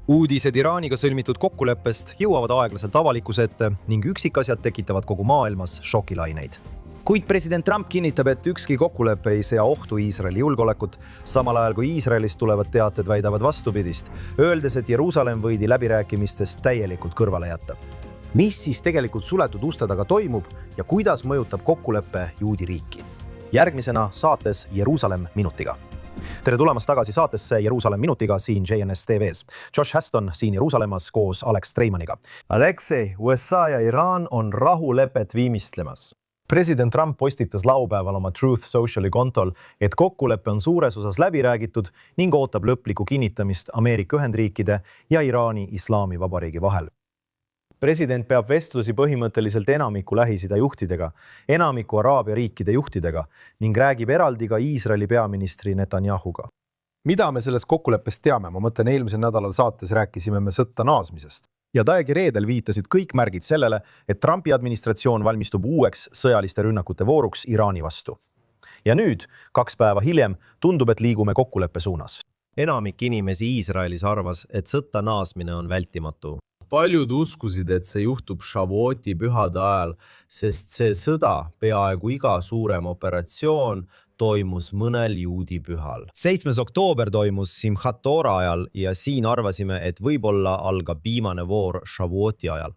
Uudised Iraaniga sõlmitud kokkuleppest jõuavad aeglaselt avalikkuse ette ning üksikasjad tekitavad kogu maailmas šokilaineid. Kuid president Trump kinnitab, et ükski kokkulepe ei sea ohtu Iisraeli julgeolekut, samal ajal kui Iisraelist tulevad teated väidavad vastupidist, öeldes, et Jeruusalemm võidi läbirääkimistest täielikult kõrvale jätta. Mis siis tegelikult suletud uste taga toimub ja kuidas mõjutab kokkulepe juudi riiki? Järgmisena saates Jeruusalemm minutiga. Tere tulemast tagasi saatesse Jeruusalemm minutiga siin JNS TVs. Josh Haston siin Jeruusalemmas koos Alex Treimaniga. Aleksei, USA ja Iraan on rahulepet viimistlemas. President Trump postitas laupäeval oma Truth Sociali kontol, et kokkulepe on suures osas läbi räägitud ning ootab lõplikku kinnitamist Ameerika Ühendriikide ja Iraani Islaamivabariigi vahel. President peab vestlusi põhimõtteliselt enamiku Lähis-Ida juhtidega, enamiku Araabia riikide juhtidega ning räägib eraldi ka Iisraeli peaministri Netanyahuga. Mida me sellest kokkuleppest teame? Ma mõtlen, eelmisel nädalal saates rääkisime me sõtta naasmisest. Ja täiegi reedel viitasid kõik märgid sellele, et Trumpi administratsioon valmistub uueks sõjaliste rünnakute vooruks Iraani vastu. Ja nüüd, 2 päeva hiljem, tundub, et liigume kokkuleppe suunas. Enamik inimesi Iisraelis arvas, et sõtta naasmine on vältimatu. Paljud uskusid, et see juhtub Shavuoti pühade ajal, sest see sõda, peaaegu iga suurem operatsioon, toimus mõnel juudi pühal. 7. oktoober toimus Simchat Tora ajal ja siin arvasime, et võib-olla algab viimane voor Shavuoti ajal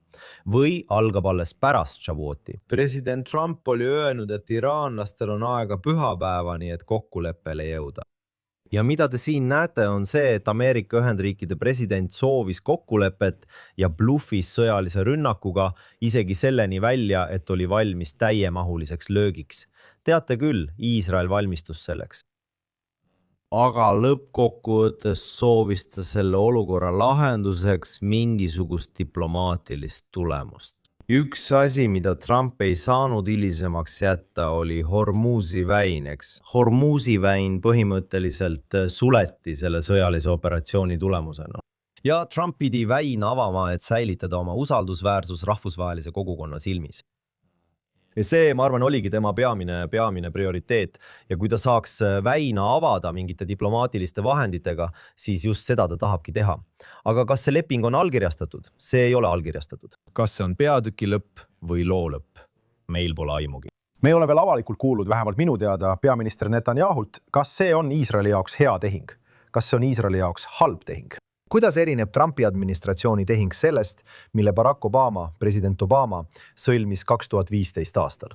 või algab alles pärast Shavuoti. President Trump oli öelnud, et iraanlastel on aega pühapäevani, et kokkuleppele jõuda. Ja mida te siin näete, on see, et Ameerika Ühendriikide president soovis kokkulepet ja bluffis sõjalise rünnakuga isegi selleni välja, et oli valmis täiemahuliseks löögiks. Teate küll, Iisrael valmistus selleks. Aga lõppkokkuvõttes soovis ta selle olukorra lahenduseks mingisugust diplomaatilist tulemust. Üks asi, mida Trump ei saanud hilisemaks jätta, oli Hormuzi väin, eks. Hormuzi väin põhimõtteliselt suleti selle sõjalise operatsiooni tulemusena. Ja Trump pidi väina avama, et säilitada oma usaldusväärsus rahvusvahelise kogukonna silmis. Ja see, ma arvan, oligi tema peamine prioriteet ja kui ta saaks väina avada mingite diplomaatiliste vahenditega, siis just seda ta tahabki teha. Aga kas see leping on allkirjastatud? See ei ole allkirjastatud. Kas see on peatüki lõpp või loo lõpp? Meil pole aimugi. Me ei ole veel avalikult kuulnud, vähemalt minu teada, peaminister Netanyahult, kas see on Iisraeli jaoks hea tehing? Kas see on Iisraeli jaoks halb tehing? Kuidas erineb Trumpi administratsiooni tehing sellest, mille Barack Obama, president Obama, sõlmis 2015 aastal?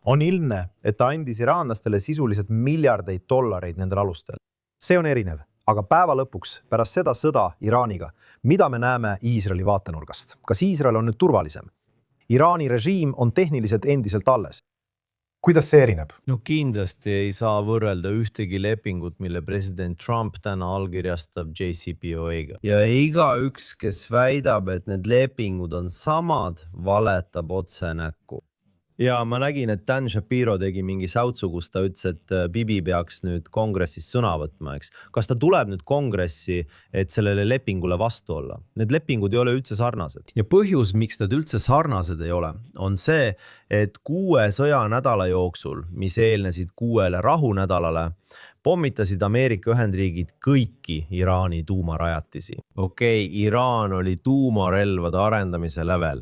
On ilmne, et ta andis iraanlastele sisuliselt miljardeid dollareid nendel alustel. See on erinev, aga päeva lõpuks, pärast seda sõda Iraaniga, mida me näeme Iisraeli vaatenurgast? Kas Iisrael on nüüd turvalisem? Iraani režiim on tehniliselt endiselt alles. Kuidas see erineb? No kindlasti ei saa võrrelda ühtegi lepingut, mille president Trump täna allkirjastab JCPOA-ga. Ja igaüks, kes väidab, et need lepingud on samad, valetab otse näkku. Ja ma nägin, et Dan Shapiro tegi mingi säutsu, kus ta ütles, et Bibi peaks nüüd kongressis sõna võtma, eks. Kas ta tuleb nüüd kongressi, et sellele lepingule vastu olla? Need lepingud ei ole üldse sarnased. Ja põhjus, miks nad üldse sarnased ei ole, on see, et 6 sõjanädala jooksul, mis eelnesid 6 rahunädalale, pommitasid Ameerika Ühendriigid kõiki Iraani tuumarajatisi. Okei, Iraan oli tuumarelvade arendamise lävel.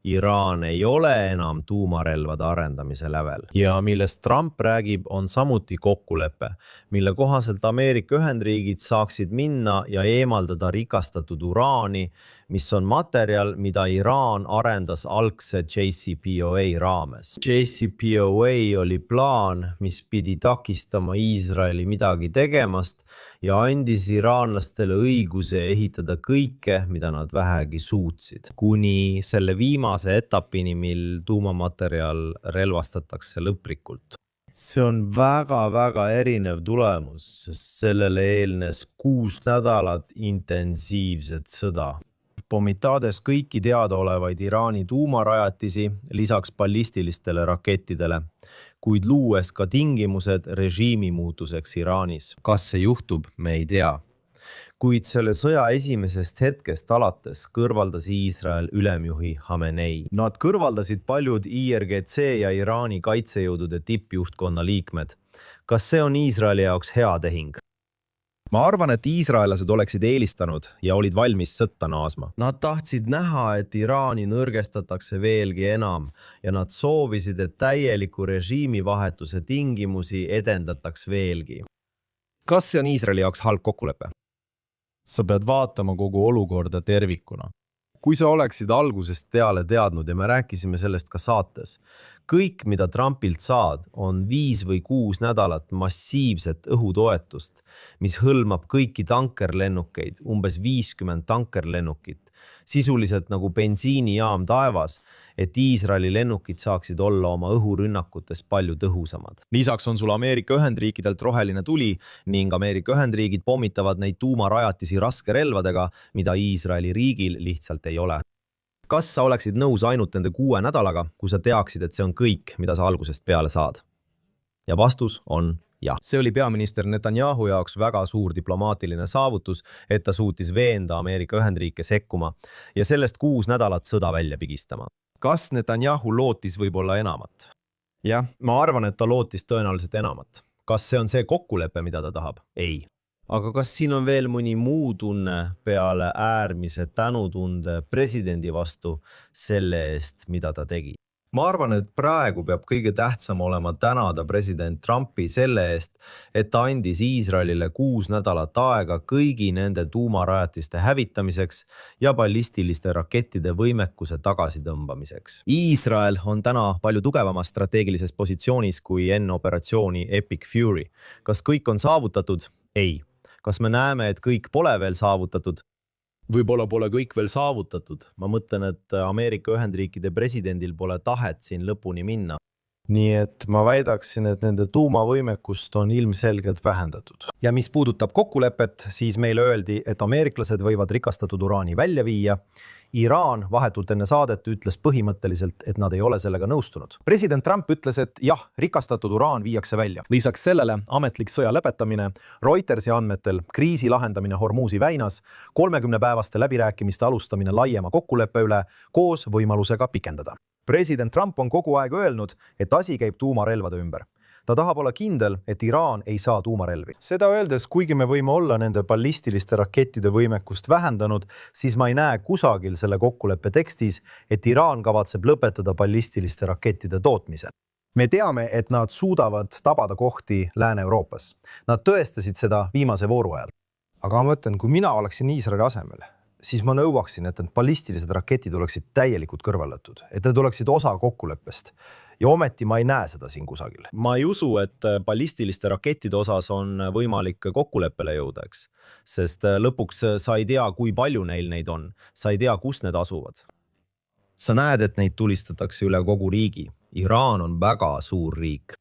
Iraan ei ole enam tuumarelvade arendamise lävel. Ja millest Trump räägib, on samuti kokkulepe, mille kohaselt Ameerika Ühendriigid saaksid minna ja eemaldada rikastatud uraani, mis on materjal, mida Iraan arendas algse JCPOA raames. JCPOA oli plaan, mis pidi takistama Iisraeli midagi tegemast ja andis iraanlastele õiguse ehitada kõike, mida nad vähegi suutsid. Kuni selle viimase etapini, mil tuumamaterjal relvastatakse lõplikult. See on väga-väga erinev tulemus, sest sellele eelnes 6 nädalat intensiivset sõda. Pommitades kõiki teadaolevaid Iraani tuumarajatisi lisaks ballistilistele rakettidele, kuid luues ka tingimused režiimi muutuseks Iraanis. Kas see juhtub, me ei tea. Kuid selle sõja esimesest hetkest alates kõrvaldas Iisrael ülemjuhi Khamenei. Nad kõrvaldasid paljud IRGC ja Iraani kaitsejõudude tippjuhtkonna liikmed. Kas see on Iisraeli jaoks hea tehing? ma arvan, et iisraellased oleksid eelistanud ja olid valmis sõtta naasma. Nad tahtsid näha, et Iraani nõrgestatakse veelgi enam ja nad soovisid, et täieliku režiimivahetuse tingimusi edendataks veelgi. Kas see on Iisraeli jaoks halb kokkulepe? Sa pead vaatama kogu olukorda tervikuna. Kui sa oleksid algusest peale teadnud ja me rääkisime sellest ka saates, kõik, mida Trumpilt saad, on 5 või 6 nädalat massiivset õhutoetust, mis hõlmab kõiki tankerlennukeid, umbes 50 tankerlennukit, sisuliselt nagu bensiinijaam taevas, et Iisraeli lennukid saaksid olla oma õhurünnakutes palju tõhusamad. Lisaks on sul Ameerika Ühendriikidelt roheline tuli ning Ameerika Ühendriigid pommitavad neid tuumarajatisi raskerelvadega, mida Iisraeli riigil lihtsalt ei ole. Kas sa oleksid nõus ainult nende 6 nädalaga, kui sa teaksid, et see on kõik, mida sa algusest peale saad? Ja vastus on jah. See oli peaminister Netanyahu jaoks väga suur diplomaatiline saavutus, et ta suutis veenda Ameerika Ühendriike sekkuma ja sellest 6 nädalat sõda välja pigistama. Kas Netanyahu lootis võib-olla enamat? Jah, ma arvan, et ta lootis tõenäoliselt enamat. Kas see on see kokkulepe, mida ta tahab? Ei. Aga kas siin on veel mõni muu tunne peale äärmise tänutunde presidendi vastu selle eest, mida ta tegi? Ma arvan, et praegu peab kõige tähtsam olema tänada president Trumpi selle eest, et ta andis Iisraelile 6 nädalat aega kõigi nende tuumarajatiste hävitamiseks ja ballistiliste rakettide võimekuse tagasitõmbamiseks. Iisrael on täna palju tugevamas strateegilises positsioonis kui enne operatsiooni Epic Fury. Kas kõik on saavutatud? Ei. Kas me näeme, et kõik pole veel saavutatud? Võib-olla pole kõik veel saavutatud. Ma mõtlen, et Ameerika Ühendriikide presidendil pole tahet siin lõpuni minna. Nii et ma väidaksin, et nende tuumavõimekust on ilmselgelt vähendatud. Ja mis puudutab kokkulepet, siis meile öeldi, et ameeriklased võivad rikastatud uraani välja viia. Iraan vahetult enne saadet ütles põhimõtteliselt, et nad ei ole sellega nõustunud. President Trump ütles, et jah, rikastatud uraan viiakse välja. Lisaks sellele ametlik sõja lõpetamine, Reutersi andmetel kriisi lahendamine Hormuzi väinas, 30-päevaste läbirääkimiste alustamine laiema kokkuleppe üle koos võimalusega pikendada. President Trump on kogu aeg öelnud, et asi käib tuumarelvade ümber. Ta tahab olla kindel, et Iraan ei saa tuumarelvi. Seda öeldes, kuigi me võime olla nende ballistiliste rakettide võimekust vähendanud, siis ma ei näe kusagil selle kokkuleppe tekstis, et Iraan kavatseb lõpetada ballistiliste rakettide tootmise. Me teame, et nad suudavad tabada kohti Lääne-Euroopas. Nad tõestasid seda viimase vooru ajal. Aga ma mõtlen, kui mina oleksin Iisraeli asemel, siis ma nõuaksin, et need ballistilised raketid oleksid täielikult kõrvaldatud, et need oleksid osa kokkuleppest. Ja ometi ma ei näe seda siin kusagil. Ma ei usu, et ballistiliste rakettide osas on võimalik kokkuleppele jõuda, eks? Sest lõpuks sa ei tea, kui palju neil neid on. Sa ei tea, kus need asuvad. Sa näed, et neid tulistatakse üle kogu riigi. Iraan on väga suur riik.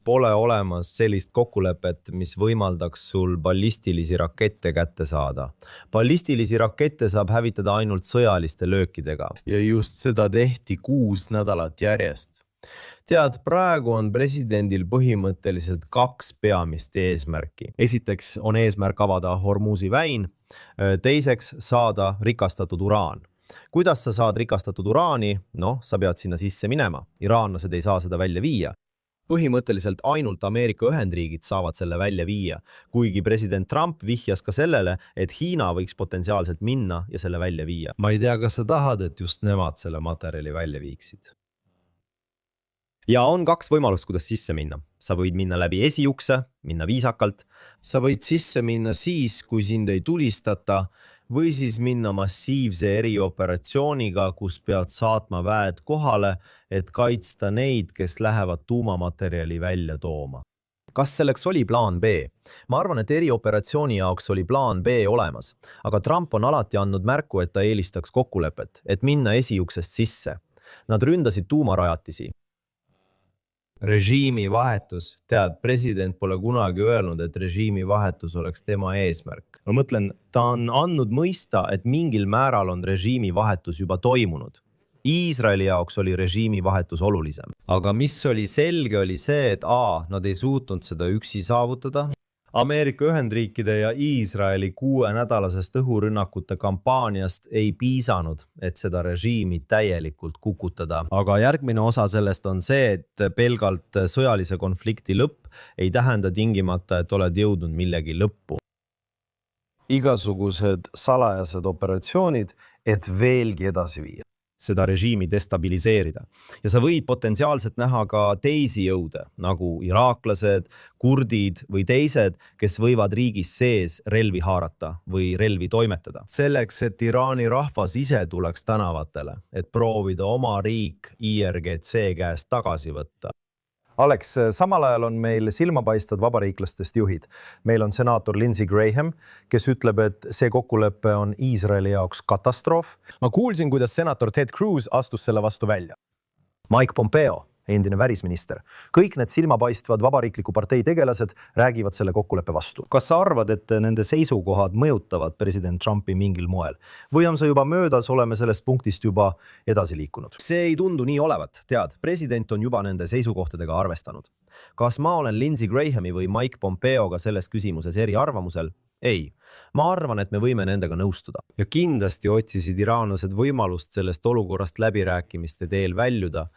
Pole olemas sellist kokkulepet, mis võimaldaks sul ballistilisi rakette kätte saada. Ballistilisi rakette saab hävitada ainult sõjaliste löökidega. Ja just seda tehti 6 nädalat järjest. Tead, praegu on presidendil põhimõtteliselt 2 peamist eesmärki. Esiteks on eesmärk avada Hormuzi väin, teiseks saada rikastatud uraan. Kuidas sa saad rikastatud uraani? Sa pead sinna sisse minema. Iraanlased ei saa seda välja viia. Põhimõtteliselt ainult Ameerika Ühendriigid saavad selle välja viia, kuigi president Trump vihjas ka sellele, et Hiina võiks potentsiaalselt minna ja selle välja viia. Ma ei tea, kas sa tahad, et just nemad selle materjali välja viiksid. Ja on 2 võimalust, kuidas sisse minna. Sa võid minna läbi esiukse, minna viisakalt. Sa võid sisse minna siis, kui sind ei tulistata, või siis minna massiivse erioperatsiooniga, kus pead saatma väed kohale, et kaitsta neid, kes lähevad tuumamaterjali välja tooma. Kas selleks oli plaan B? Ma arvan, et erioperatsiooni jaoks oli plaan B olemas, aga Trump on alati andnud märku, et ta eelistaks kokkulepet, et minna esiuksest sisse. Nad ründasid tuumarajatisi. Režiimi vahetus. Tead, president pole kunagi öelnud, et režiimi vahetus oleks tema eesmärk. Ma mõtlen, ta on andnud mõista, et mingil määral on režiimi vahetus juba toimunud. Iisraeli jaoks oli režiimi vahetus olulisem. Aga mis oli selge, oli see, et nad ei suutnud seda üksi saavutada. Ameerika Ühendriikide ja Iisraeli 6-nädalasest õhurünnakute kampaaniast ei piisanud, et seda režiimi täielikult kukutada. Aga järgmine osa sellest on see, et pelgalt sõjalise konflikti lõpp ei tähenda tingimata, et oled jõudnud millegi lõppu. igasugused salajased operatsioonid, et veelgi edasi viia. Seda režiimi destabiliseerida. Ja sa võid potentsiaalselt näha ka teisi jõude, nagu iraaklased, kurdid või teised, kes võivad riigis sees relvi haarata või relvi toimetada. Selleks, et Iraani rahvas ise tuleks tänavatele, et proovida oma riik IRGC käest tagasi võtta. Alex, samal ajal on meil silmapaistvad vabariiklastest juhid. Meil on senaator Lindsey Graham, kes ütleb, et see kokkulepe on Iisraeli jaoks katastroof. Ma kuulsin, kuidas senator Ted Cruz astus selle vastu välja. Mike Pompeo, endine välisminister. Kõik need silmapaistvad vabariikliku partei tegelased räägivad selle kokkuleppe vastu. Kas sa arvad, et nende seisukohad mõjutavad president Trumpi mingil moel? Või on see juba möödas, oleme sellest punktist juba edasi liikunud? See ei tundu nii olevat. Tead, president on juba nende seisukohtadega arvestanud. Kas ma olen Lindsey Grahami või Mike Pompeoga selles küsimuses eri arvamusel? Ei. Ma arvan, et me võime nendega nõustuda. Ja kindlasti otsisid iraanlased võimalust sellest olukorrast läbirääkimiste teel väljuda,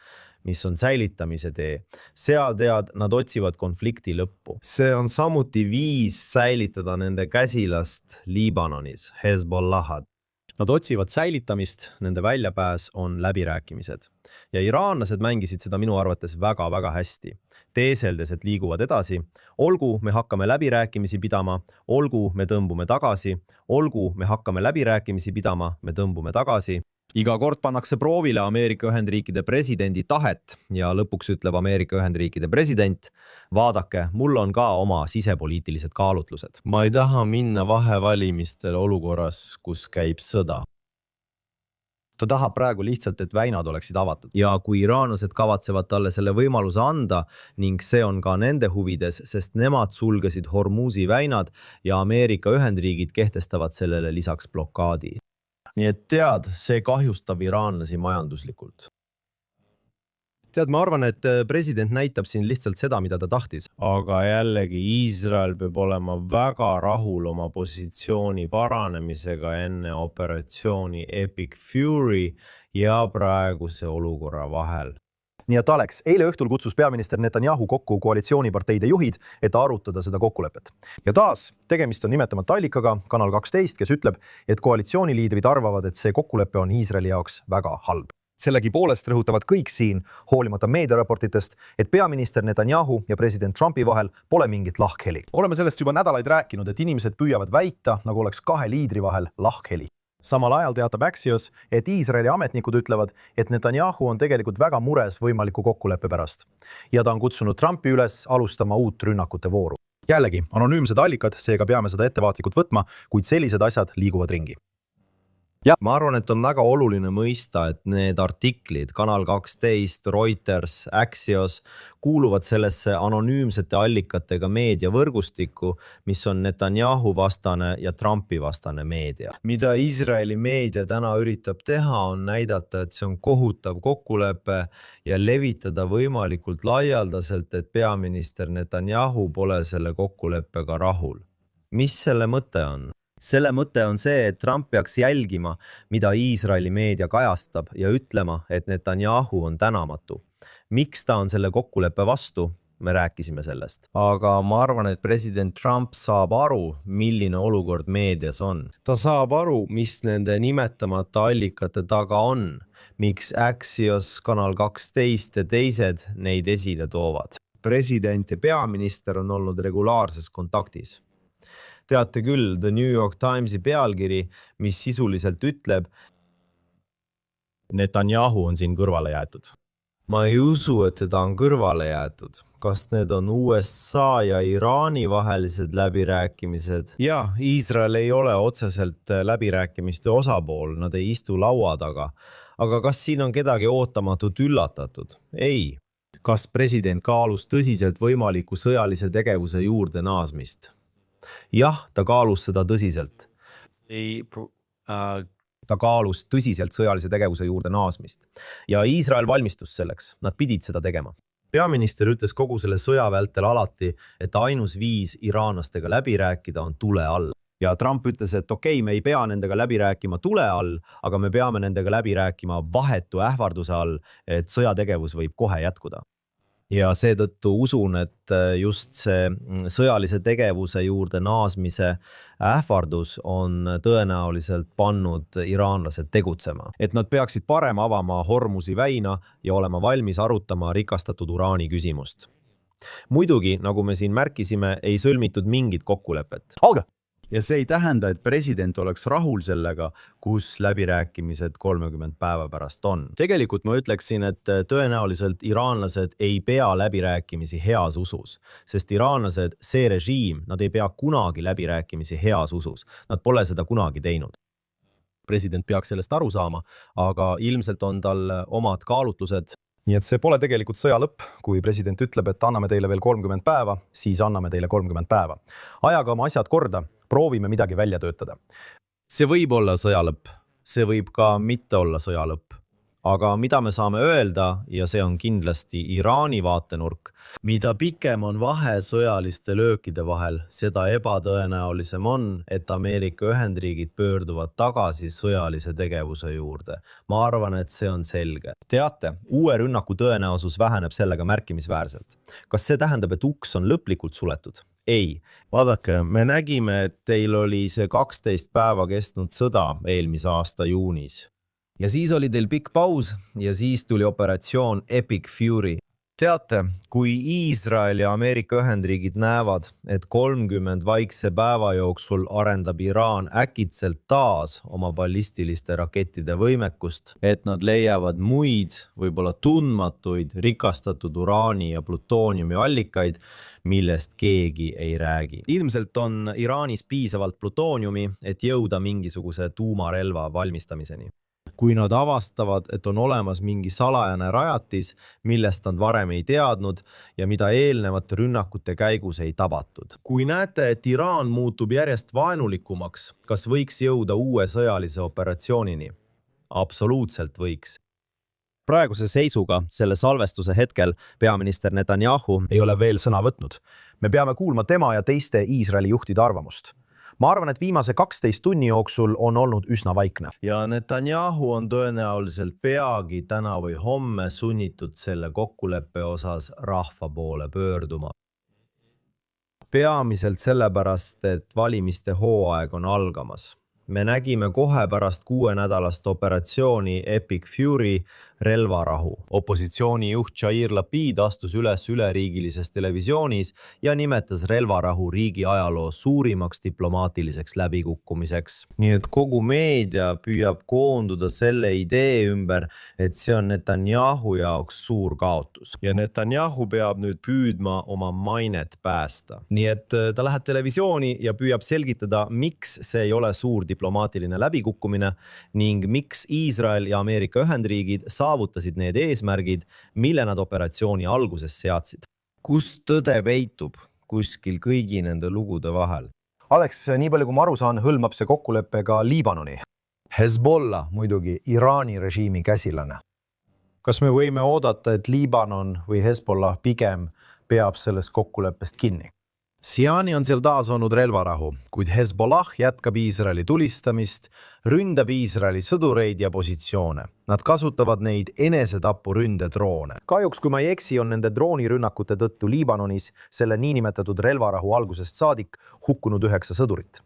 mis on säilitamise tee. Seal tead, nad otsivad konflikti lõppu. See on samuti viis säilitada nende käsilast Liibanonis, Hezbollahad. Nad otsivad säilitamist, nende väljapääs on läbirääkimised. Ja iraanlased mängisid seda minu arvates väga-väga hästi. Teeseldes, et liiguvad edasi, olgu me hakkame läbirääkimisi pidama, olgu me tõmbume tagasi, olgu me hakkame läbirääkimisi pidama, me tõmbume tagasi. Iga kord pannakse proovile Ameerika Ühendriikide presidendi tahet ja lõpuks ütleb Ameerika Ühendriikide president, vaadake, mul on ka oma sisepoliitilised kaalutlused. Ma ei taha minna vahevalimistel olukorras, kus käib sõda. Ta tahab praegu lihtsalt, et väinad oleksid avatud. Ja kui iraanlased kavatsevad talle selle võimaluse anda ning see on ka nende huvides, sest nemad sulgesid Hormuzi väinad ja Ameerika Ühendriigid kehtestavad sellele lisaks blokaadi. Nii et tead, see kahjustab iraanlasi majanduslikult. Tead, ma arvan, et president näitab siin lihtsalt seda, mida ta tahtis. Aga jällegi, Iisrael peab olema väga rahul oma positsiooni paranemisega enne operatsiooni Epic Fury ja praeguse olukorra vahel. Nii et Alex, eile õhtul kutsus peaminister Netanyahu kokku koalitsiooniparteide juhid, et arutada seda kokkulepet. Ja taas, tegemist on nimetamata allikaga, Kanal 12, kes ütleb, et koalitsiooniliidrid arvavad, et see kokkulepe on Iisraeli jaoks väga halb. Sellegi poolest rõhutavad kõik siin, hoolimata meediaraportitest, et peaminister Netanyahu ja president Trumpi vahel pole mingit lahkheli. Oleme sellest juba nädalaid rääkinud, et inimesed püüavad väita, nagu oleks kahe liidri vahel lahkheli. Samal ajal teatab Axios, et Iisraeli ametnikud ütlevad, et Netanyahu on tegelikult väga mures võimaliku kokkuleppe pärast. Ja ta on kutsunud Trumpi üles alustama uut rünnakute vooru. Jällegi, anonüümsed allikad, seega peame seda ettevaatlikult võtma, kuid sellised asjad liiguvad ringi. Ja ma arvan, et on väga oluline mõista, et need artiklid, Kanal 12, Reuters, Axios, kuuluvad sellesse anonüümsete allikatega meediavõrgustikku, mis on Netanyahu vastane ja Trumpi vastane meedia. Mida Iisraeli meedia täna üritab teha, on näidata, et see on kohutav kokkulepe ja levitada võimalikult laialdaselt, et peaminister Netanyahu pole selle kokkuleppega rahul. Mis selle mõte on? Selle mõte on see, et Trump peaks jälgima, mida Iisraeli meedia kajastab ja ütlema, et Netanyahu on tänamatu. Miks ta on selle kokkuleppe vastu? Me rääkisime sellest. Aga ma arvan, et president Trump saab aru, milline olukord meedias on. Ta saab aru, mis nende nimetamata allikate taga on. Miks Axios, Kanal 12 ja teised neid esile toovad. President ja peaminister on olnud regulaarses kontaktis. Teate küll, The New York Timesi pealkiri, mis sisuliselt ütleb, Netanyahu on siin kõrvale jäetud. Ma ei usu, et teda on kõrvale jäetud. Kas need on USA ja Iraani vahelised läbirääkimised? Ja, Iisrael ei ole otseselt läbirääkimiste osapool, nad ei istu laua taga. Aga kas siin on kedagi ootamatut üllatatud? Ei. Kas president kaalus tõsiselt võimaliku sõjalise tegevuse juurde naasmist? Jah, ta kaalus seda tõsiselt. Ta kaalus tõsiselt sõjalise tegevuse juurde naasmist. Ja Iisrael valmistus selleks. Nad pidid seda tegema. Peaminister ütles kogu selle sõja vältel alati, et ainus viis iraanlastega läbi rääkida on tule all. Ja Trump ütles, et okei, me ei pea nendega läbi rääkima tule all, aga me peame nendega läbi rääkima vahetu ähvarduse all, et sõjategevus võib kohe jätkuda. ja seetõttu usun, et just see sõjalise tegevuse juurde naasmise ähvardus on tõenäoliselt pannud iraanlased tegutsema. Et nad peaksid parem avama Hormuzi väina ja olema valmis arutama rikastatud uraani küsimust. Muidugi, nagu me siin märkisime, ei sõlmitud mingit kokkulepet. Ja see ei tähenda, et president oleks rahul sellega, kus läbirääkimised 30 päeva pärast on. Tegelikult ma ütleksin, et tõenäoliselt iraanlased ei pea läbirääkimisi heas usus, sest iraanlased, see režiim, nad ei pea kunagi läbirääkimisi heas usus. Nad pole seda kunagi teinud. President peaks sellest aru saama, aga ilmselt on tal omad kaalutlused. Nii et see pole tegelikult sõja lõpp, kui president ütleb, et anname teile veel 30 päeva, siis anname teile 30 päeva. Ajaga oma asjad korda, proovime midagi välja töötada. See võib olla sõja lõpp, see võib ka mitte olla sõja lõpp. Aga mida me saame öelda, ja see on kindlasti Iraani vaatenurk, mida pikem on vahe sõjaliste löökide vahel, seda ebatõenäolisem on, et Ameerika Ühendriigid pöörduvad tagasi sõjalise tegevuse juurde. Ma arvan, et see on selge. Teate, uue rünnaku tõenäosus väheneb sellega märkimisväärselt. Kas see tähendab, et uks on lõplikult suletud? Ei. Vaadake, me nägime, et teil oli see 12 päeva kestnud sõda eelmise aasta juunis. Ja siis oli teil pikk paus ja siis tuli operatsioon Epic Fury. Teate, kui Iisrael ja Ameerika Ühendriigid näevad, et 30 vaikse päeva jooksul arendab Iraan äkitselt taas oma ballistiliste rakettide võimekust, et nad leiavad muid, võib-olla tundmatuid, rikastatud uraani ja plutooniumi allikaid, millest keegi ei räägi. Ilmselt on Iraanis piisavalt plutooniumi, et jõuda mingisuguse tuumarelva valmistamiseni. Kui nad avastavad, et on olemas mingi salajane rajatis, millest nad varem ei teadnud ja mida eelnevate rünnakute käigus ei tabatud. Kui näete, et Iraan muutub järjest vaenulikumaks, kas võiks jõuda uue sõjalise operatsioonini? Absoluutselt võiks. Praeguse seisuga, selle salvestuse hetkel, peaminister Netanyahu ei ole veel sõna võtnud. Me peame kuulma tema ja teiste Iisraeli juhtide arvamust. Ma arvan, et viimase 12 tunni jooksul on olnud üsna vaikne. Ja Netanyahu on tõenäoliselt peagi täna või homme sunnitud selle kokkuleppe osas rahva poole pöörduma. Peamiselt sellepärast, et valimiste hooaeg on algamas. Me nägime kohe pärast 6-nädalast operatsiooni Epic Fury relvarahu. Opositsiooni juht Yair Lapid astus üles üleriigilises televisioonis ja nimetas relvarahu riigi ajaloo suurimaks diplomaatiliseks läbikukkumiseks. Nii et kogu meedia püüab koonduda selle idee ümber, et see on Netanyahu jaoks suur kaotus. Ja Netanyahu peab nüüd püüdma oma mainet päästa. Nii et ta läheb televisiooni ja püüab selgitada, miks see ei ole suur diplomaatiline läbikukkumine ning miks Iisrael ja Ameerika Ühendriigid saavutasid need eesmärgid, mille nad operatsiooni alguses seadsid. Kus tõde peitub kuskil kõigi nende lugude vahel? Alex, nii palju kui ma aru saan, hõlmab see kokkulepe ka Liibanoni. Hezbollah muidugi Iraani režiimi käsilane. Kas me võime oodata, et Liibanon või Hezbollah pigem peab sellest kokkuleppest kinni? Siiani on seal taas olnud relvarahu, kuid Hezbollah jätkab Iisraeli tulistamist, ründab Iisraeli sõdureid ja positsioone. Nad kasutavad neid enesetapuründedroone. Kahjuks, kui ma ei eksi, on nende droonirünnakute tõttu Liibanonis selle niinimetatud relvarahu algusest saadik hukkunud 9 sõdurit.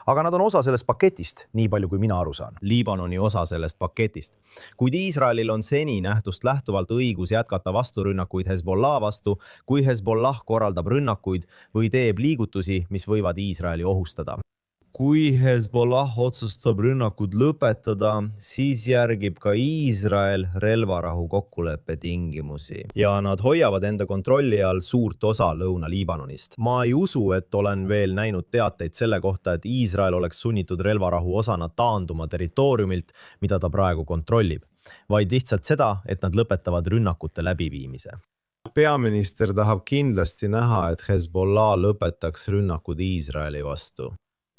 Aga nad on osa sellest paketist, nii palju kui mina aru saan. Liibanoni osa sellest paketist. Kuid Iisraelil on seni nähtust lähtuvalt õigus jätkata vasturünnakuid Hezbollah vastu, kui Hezbollah korraldab rünnakuid või teeb liigutusi, mis võivad Iisraeli ohustada. Kui Hezbollah otsustab rünnakud lõpetada, siis järgib ka Iisrael relvarahu kokkuleppe tingimusi. Ja nad hoiavad enda kontrolli all suurt osa Lõuna-Liibanonist. Ma ei usu, et olen veel näinud teateid selle kohta, et Iisrael oleks sunnitud relvarahu osana taanduma territooriumilt, mida ta praegu kontrollib, vaid lihtsalt seda, et nad lõpetavad rünnakute läbiviimise. Peaminister tahab kindlasti näha, et Hezbollah lõpetaks rünnakud Iisraeli vastu.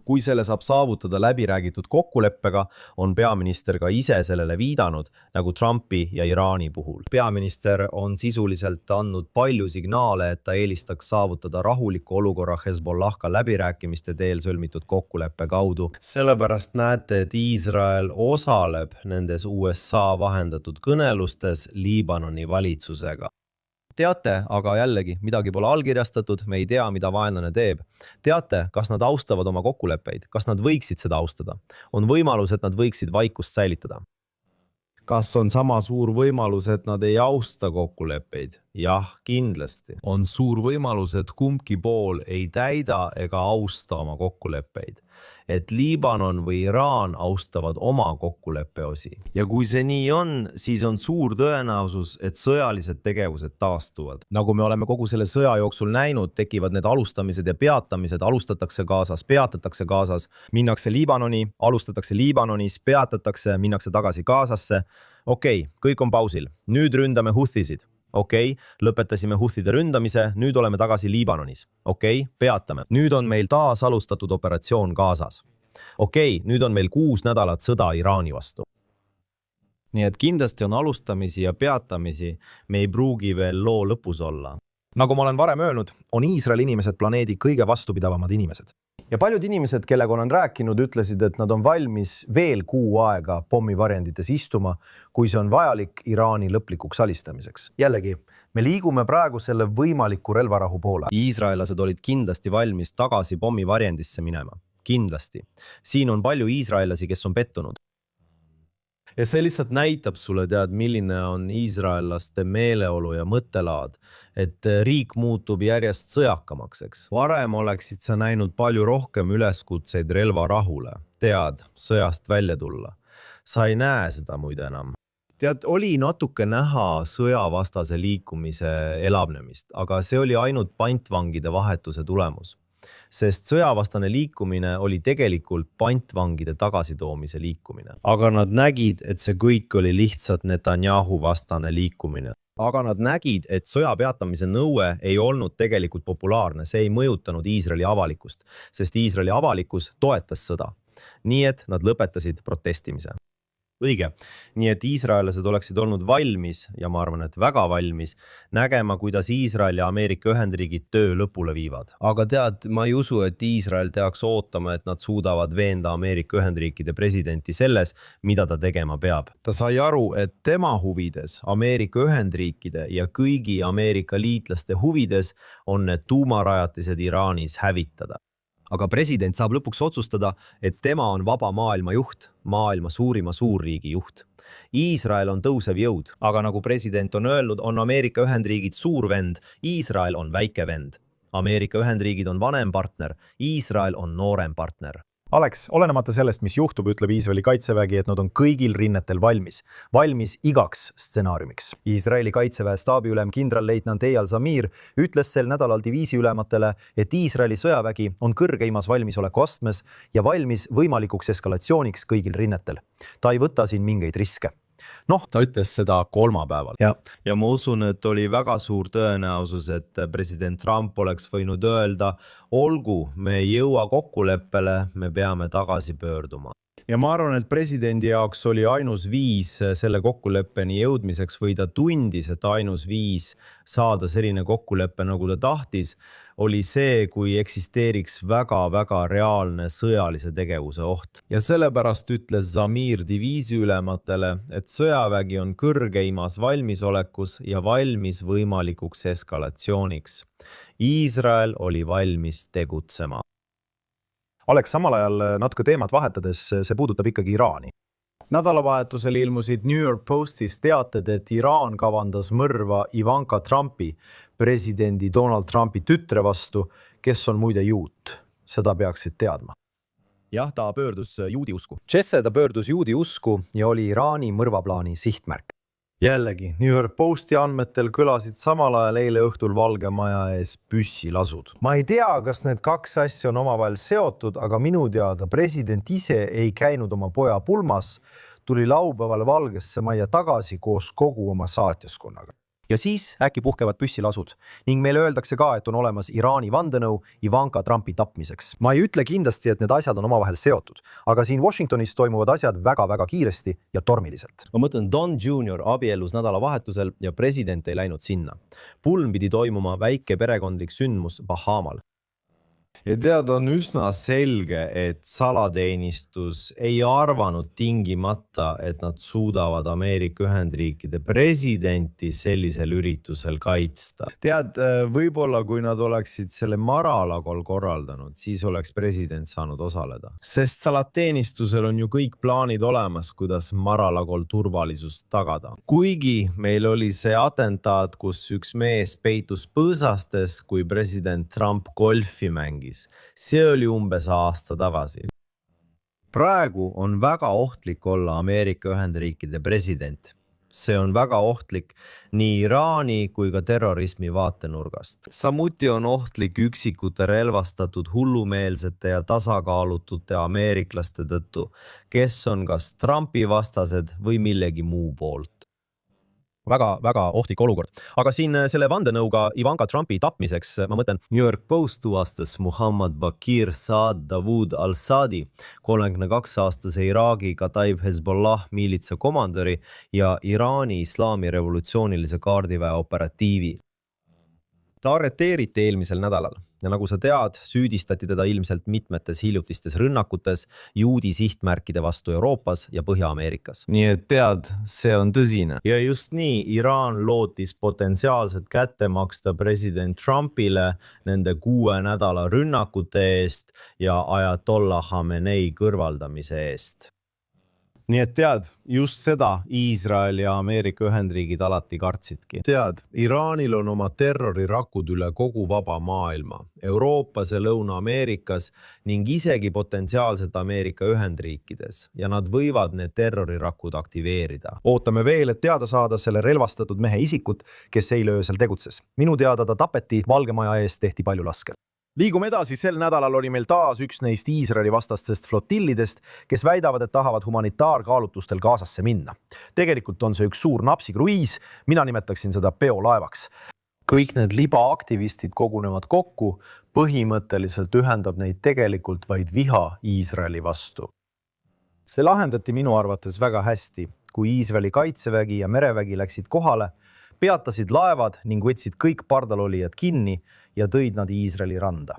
Kui selle saab saavutada läbiräägitud kokkuleppega, on peaminister ka ise sellele viidanud, nagu Trumpi ja Iraani puhul. Peaminister on sisuliselt andnud palju signaale, et ta eelistaks saavutada rahuliku olukorra Hezbollahka läbirääkimiste teel sõlmitud kokkuleppe kaudu. Sellepärast näete, et Iisrael osaleb nendes USA vahendatud kõnelustes Liibanoni valitsusega. teate, aga jällegi midagi pole allkirjastatud, me ei tea, mida vaenlane teeb. Teate, kas nad austavad oma kokkuleppeid, kas nad võiksid seda austada? On võimalus, et nad võiksid vaikust säilitada. Kas on sama suur võimalus, et nad ei austa kokkuleppeid? Jah, kindlasti. On suur võimalus, et kumbki pool ei täida ega austa oma kokkuleppeid. Et Liibanon või Iraan austavad oma kokkuleppeosi. Ja kui see nii on, siis on suur tõenäosus, et sõjalised tegevused taastuvad. Nagu me oleme kogu selle sõja jooksul näinud, tekivad need alustamised ja peatamised, alustatakse Gazas, peatatakse Gazas, minnakse Liibanoni, alustatakse Liibanonis, peatatakse, minnakse tagasi Gazasse. Okei, kõik on pausil. Nüüd ründame Huthisid. Okei, lõpetasime Huthide ründamise, nüüd oleme tagasi Liibanonis. Okei, peatame. Nüüd on meil taas alustatud operatsioon Gazas. Okei, nüüd on meil 6 nädalat sõda Iraani vastu. Nii et kindlasti on alustamisi ja peatamisi, me ei pruugi veel loo lõpus olla. Nagu ma olen varem öelnud, on Iisraeli inimesed planeedi kõige vastupidavamad inimesed. Ja paljud inimesed, kellega olen rääkinud, ütlesid, et nad on valmis veel kuu aega pommivarjendites istuma, kui see on vajalik Iraani lõplikuks alistamiseks. Jällegi, me liigume praegu selle võimaliku relvarahu poole. Iisraelased olid kindlasti valmis tagasi pommivarjendisse minema. Kindlasti. Siin on palju iisraelasi, kes on pettunud. Ja see lihtsalt näitab sulle, milline on iisraellaste meeleolu ja mõttelaad, et riik muutub järjest sõjakamaks, eks. Varem oleksid sa näinud palju rohkem üleskutseid relvarahule, sõjast välja tulla. Sa ei näe seda muide enam. Oli natuke näha sõjavastase liikumise elavnemist, aga see oli ainult pantvangide vahetuse tulemus. Sest sõjavastane liikumine oli tegelikult pantvangide tagasitoomise liikumine. Aga nad nägid, et see kõik oli lihtsalt Netanyahu vastane liikumine. Aga nad nägid, et sõja peatamise nõue ei olnud tegelikult populaarne, see ei mõjutanud Iisraeli avalikkust, sest Iisraeli avalikkus toetas sõda. Nii et nad lõpetasid protestimise. Õige. Nii et iisraelased oleksid olnud valmis, ja ma arvan, et väga valmis, nägema, kuidas Iisrael ja Ameerika Ühendriigid töö lõpule viivad. Aga ma ei usu, et Iisrael peaks ootama, et nad suudavad veenda Ameerika Ühendriikide presidenti selles, mida ta tegema peab. Ta sai aru, et tema huvides, Ameerika Ühendriikide ja kõigi Ameerika liitlaste huvides on need tuumarajatised Iraanis hävitada. Aga president saab lõpuks otsustada, et tema on vaba maailma juht, maailma suurima suurriigi juht. Iisrael on tõusev jõud, aga nagu president on öelnud, on Ameerika Ühendriigid suur vend, Iisrael on väike vend. Ameerika Ühendriigid on vanem partner, Iisrael on noorem partner. Alex, olenemata sellest, mis juhtub, ütleb Iisraeli kaitsevägi, et nad on kõigil rinnetel valmis igaks stsenaariumiks. Iisraeli kaitseväe staabiülem kindralleitnant Eyal Zamir ütles sel nädalal diviisi ülematele, et Iisraeli sõjavägi on kõrgeimas valmisoleku astmes ja valmis võimalikuks eskalatsiooniks kõigil rinnetel. Ta ei võta siin mingeid riske. Ta ütles seda kolmapäeval. Ja ma usun, et oli väga suur tõenäosus, et president Trump oleks võinud öelda, olgu, me ei jõua kokkuleppele, me peame tagasi pöörduma. Ja ma arvan, et presidendi jaoks oli ainus viis selle kokkuleppeni jõudmiseks või ta tundis, et ainus viis saada selline kokkuleppe, nagu ta tahtis, oli see, kui eksisteeriks väga-väga reaalne sõjalise tegevuse oht. Ja sellepärast ütles Zamir diviisi ülematele, et sõjavägi on kõrgeimas valmisolekus ja valmis võimalikuks eskalatsiooniks. Iisrael oli valmis tegutsema. Alex, samal ajal natuke teemat vahetades, see puudutab ikkagi Iraani. Nädalavahetusel ilmusid New York Postis teated, et Iraan kavandas mõrva Ivanka Trumpi, presidendi Donald Trumpi tütre vastu, kes on muide juut. Seda peaksid teadma. Jah, ta pöördus juudi usku. Ta pöördus juudi usku ja oli Iraani mõrvaplaani sihtmärk. Jällegi, New York Posti andmetel kõlasid samal ajal eile õhtul Valge Maja ees püssilasud. Ma ei tea, kas need kaks asja on omavahel seotud, aga minu teada president ise ei käinud oma poja pulmas, tuli laupäeval Valgesse Majja tagasi koos kogu oma saatjaskonnaga. Ja siis äkki puhkevad püssilasud ning meile öeldakse ka, et on olemas Iraani vandenõu Ivanka Trumpi tapmiseks. Ma ei ütle kindlasti, et need asjad on omavahel seotud, aga siin Washingtonis toimuvad asjad väga-väga kiiresti ja tormiliselt. Ma mõtlen, Don Jr. abiellus nädalavahetusel ja president ei läinud sinna. Pulm pidi toimuma väike perekondlik sündmus Bahamal. ja tead, on üsna selge, et salateenistus ei arvanud tingimata, et nad suudavad Ameerika Ühendriikide presidenti sellisel üritusel kaitsta. Tead, võib-olla kui nad oleksid selle Mar-a-Lagol korraldanud, siis oleks president saanud osaleda. Sest salateenistusel on ju kõik plaanid olemas, kuidas Mar-a-Lagol turvalisust tagada. Kuigi meil oli see atentaat, kus üks mees peitus põõsastes, kui president Trump golfi mängis. See oli umbes aasta tagasi. Praegu on väga ohtlik olla Ameerika Ühendriikide president. See on väga ohtlik nii Iraani kui ka terrorismi vaatenurgast. Samuti on ohtlik üksikute relvastatud hullumeelsete ja tasakaalutute ameeriklaste tõttu, kes on kas Trumpi vastased või millegi muu poolt. Väga ohtlik olukord. Aga siin selle vandenõuga Ivanka Trumpi tapmiseks, ma mõtlen, New York Post tuvastas Muhammad Bakir Saad Dawood al-Saadi, 32-aastase Iraagi Kataib Hezbollah miilitsa komandöri ja Iraani islaami revolutsioonilise kaardiväe operatiivi. ta arreteeriti eelmisel nädalal ja nagu sa tead, süüdistati teda ilmselt mitmetes hiljutistes rünnakutes juudi sihtmärkide vastu Euroopas ja Põhja-Ameerikas. Nii et tead, see on tõsine. Ja just nii, Iraan lootis potentsiaalselt kätte maksta president Trumpile nende 6 nädala rünnakute eest ja Ajatollah Khamenei kõrvaldamise eest. Nii et tead, just seda Iisrael ja Ameerika Ühendriigid alati kartsidki. Tead, Iraanil on oma terrorirakud üle kogu vaba maailma, Euroopas ja Lõuna-Ameerikas ning isegi potentsiaalselt Ameerika Ühendriikides ja nad võivad need terrorirakud aktiveerida. Ootame veel, et teada saada selle relvastatud mehe isikut, kes eile öösel tegutses. Minu teada ta tapeti, Valge Maja eest tehti palju laske. Liigume edasi, sel nädalal oli meil taas üks neist Iisraeli vastastest flotillidest, kes väidavad, et tahavad humanitaarkaalutlustel Gazasse minna. Tegelikult on see üks suur napsikruiis, mina nimetaksin seda peolaevaks. Kõik need libaaktivistid kogunevad kokku, põhimõtteliselt ühendab neid tegelikult vaid viha Iisraeli vastu. See lahendati minu arvates väga hästi, kui Iisraeli kaitsevägi ja merevägi läksid kohale, peatasid laevad ning võtsid kõik pardalolijad kinni ja tõid nad Iisraeli randa.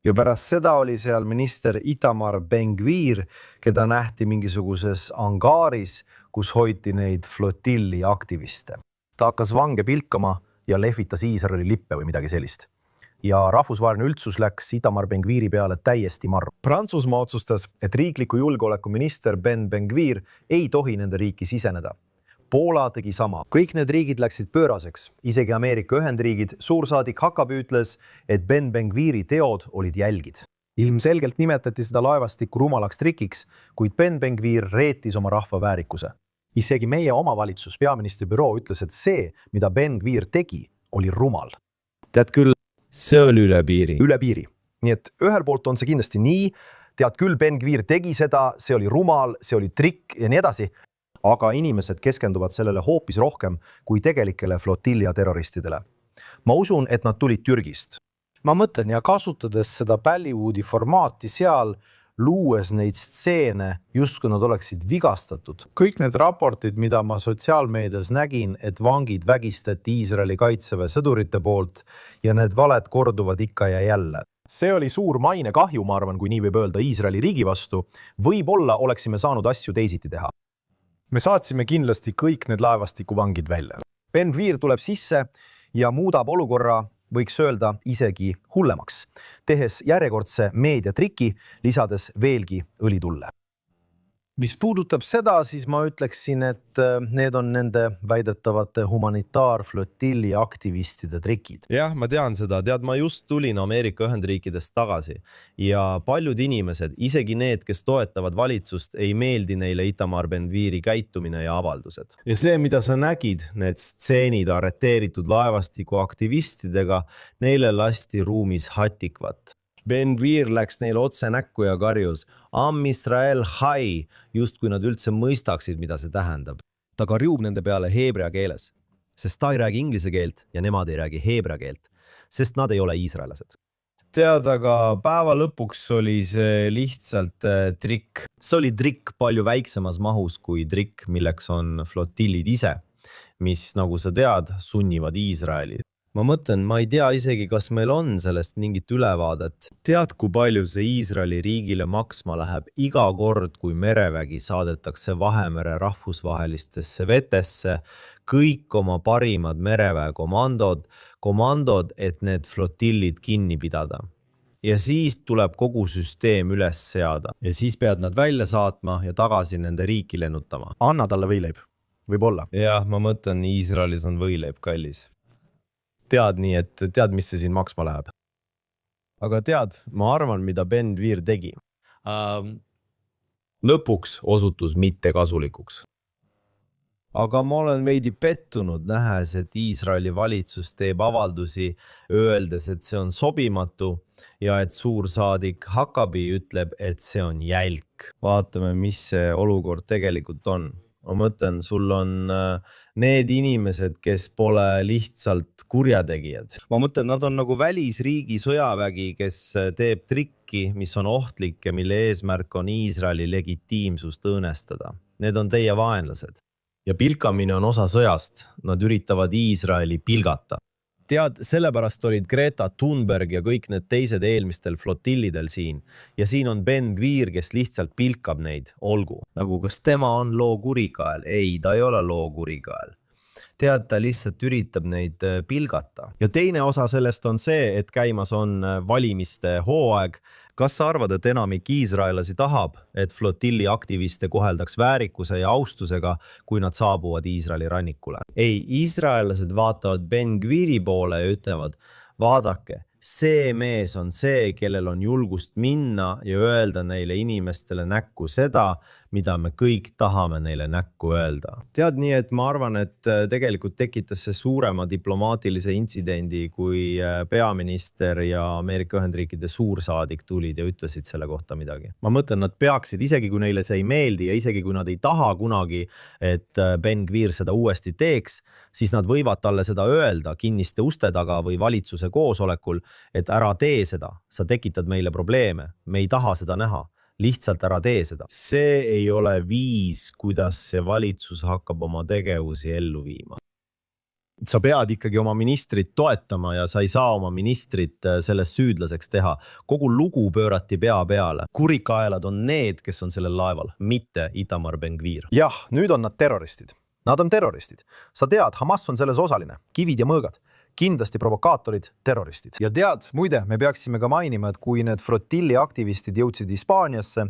Ja pärast seda oli seal minister Itamar Ben-Gvir, keda nähti mingisuguses angaaris, kus hoiti neid flotilli aktiviste. Ta hakkas vange pilkama ja lehvitas Iisraeli lippe või midagi sellist. Ja rahvusvaheline üldsus läks Itamar Ben-Gviri peale täiesti marru. Prantsusmaa otsustas, et riikliku julgeolekuminister Ben-Gvir ei tohi nende riiki siseneda. Poola tegi sama. Kõik need riigid läksid pööraseks. Isegi Ameerika Ühendriigid suursaadik Huckabee ütles, et Ben-Gviri teod olid jälgid. Ilmselgelt nimetati seda laevastikku rumalaks trikiks, kuid Ben-Gvir reetis oma rahva väärikuse. Isegi meie omavalitsus peaministri büroo ütles, et see, mida Ben-Gvir tegi, oli rumal. Tead küll, see oli üle piiri. Üle piiri. Nii et ühel poolt on see kindlasti nii, tead küll, Ben-Gvir tegi seda, see oli rumal, see oli trikk ja nii edasi. Aga inimesed keskenduvad sellele hoopis rohkem kui tegelikele flotillia terroristidele. Ma usun, et nad tulid Türgist. Ma mõtlen ja kasutades seda Bollywoodi formaati seal, luues neid stseene, just kui nad oleksid vigastatud. Kõik need raportid, mida ma sotsiaalmeedias nägin, et vangid vägistati Iisraeli kaitseväe sõdurite poolt ja need valed korduvad ikka ja jälle. See oli suur maine kahju, ma arvan, kui nii võib öelda Iisraeli riigi vastu. Võib-olla oleksime saanud asju teisiti teha. Me saatsime kindlasti kõik need laevastikuvangid välja. Ben-Gvir tuleb sisse ja muudab olukorra, võiks öelda, isegi hullemaks, tehes järjekordse meediatriki, lisades veelgi õlitulle. Mis puudutab seda, siis ma ütleksin, et need on nende väidetavate humanitaarflotilli aktivistide trikid. Jah, ma tean seda. Tead, ma just tulin Ameerika Ühendriikidest tagasi ja paljud inimesed, isegi need, kes toetavad valitsust, ei meeldi neile Itamar Ben-Gviri käitumine ja avaldused. Ja see, mida sa nägid, need stseenid arreteeritud laevastiku aktivistidega, neile lasti ruumis hatikvat. Ben-Gvir läks neile otse näkku ja karjus Am Israel Hai, just kui nad üldse mõistaksid, mida see tähendab. Ta karjub nende peale heebrea keeles, sest ta ei räägi inglise keelt ja nemad ei räägi heebrea keelt, sest nad ei ole iisraelased. Tead, aga päeva lõpuks oli see lihtsalt trikk. See oli trikk palju väiksemas mahus kui trikk, milleks on flotillid ise, mis, nagu sa tead, sunnivad Iisraeli. ma mõtlen, ma ei tea isegi, kas meil on sellest mingit ülevaadet. Tead, kui palju see Iisraeli riigile maksma läheb iga kord, kui merevägi saadetakse Vahemere rahvusvahelistesse vetesse, kõik oma parimad mereväe komandod, et need flotillid kinni pidada. Ja siis tuleb kogu süsteem üles seada. Ja siis pead nad välja saatma ja tagasi nende riiki lennutama. Anna talle võileib, võib-olla. Jah, ma mõtlen, Iisraelis on võileib kallis. Tead nii, et tead, mis see siin maksma läheb. Aga tead, ma arvan, mida Ben Gvir tegi. Lõpuks osutus mitte kasulikuks. Aga ma olen veidi pettunud nähes, et Iisraeli valitsus teeb avaldusi öeldes, et see on sobimatu ja et suursaadik Hakabi ütleb, et see on jälk. Vaatame, mis see olukord tegelikult on. Ma mõtlen, sul on need inimesed, kes pole lihtsalt kurjategijad. Ma mõtlen, nad on nagu välisriigi sõjavägi, kes teeb trikki, mis on ohtlik ja mille eesmärk on Iisraeli legitiimsust õõnestada. Need on teie vaenlased. Ja pilkamine on osa sõjast. Nad üritavad Iisraeli pilgata. Tead, sellepärast olid Greta Thunberg ja kõik need teised eelmistel flotillidel siin. Ja siin on Ben Gvir, kes lihtsalt pilkab neid, olgu. Nagu kas tema on loo kurikael? Ei, ta ei ole loo kurikael. Tead, ta lihtsalt üritab neid pilgata. Ja teine osa sellest on see, et käimas on valimiste hooaeg. Kas sa arvad, et enamik iisraelasi tahab, et flotilli aktiviste koheldaks väärikuse ja austusega, kui nad saabuvad Iisraeli rannikule? Ei, iisraelased vaatavad Ben Gviri poole ja ütlevad, vaadake, see mees on see, kellel on julgust minna ja öelda neile inimestele näkku seda, mida me kõik tahame neile näkku öelda. Tead nii, et ma arvan, et tegelikult tekitas see suurema diplomaatilise intsidendi, kui peaminister ja Ameerika Ühendriikide suursaadik tulid ja ütlesid selle kohta midagi. Ma mõtlen, nad peaksid, isegi kui neile see ei meeldi ja isegi kui nad ei taha kunagi, et Ben Gvir seda uuesti teeks, siis nad võivad talle seda öelda kinniste uste taga või valitsuse koosolekul, et ära tee seda, sa tekitad meile probleeme, me ei taha seda näha. Lihtsalt ära tee seda. See ei ole viis, kuidas see valitsus hakkab oma tegevusi ellu viima. Sa pead ikkagi oma ministrit toetama ja sa ei saa oma ministrit sellest süüdlaseks teha. Kogu lugu pöörati pea peale. Kurikaelad on need, kes on sellel laeval, mitte Itamar Ben Gvir. Jah, nüüd on nad terroristid. Nad on terroristid. Sa tead, Hamas on selles osaline. Kivid ja mõõgad. Kindlasti provokaatorid, terroristid. Ja tead, muide, me peaksime ka mainima, et kui need flotilli aktivistid jõudsid Hispaaniasse,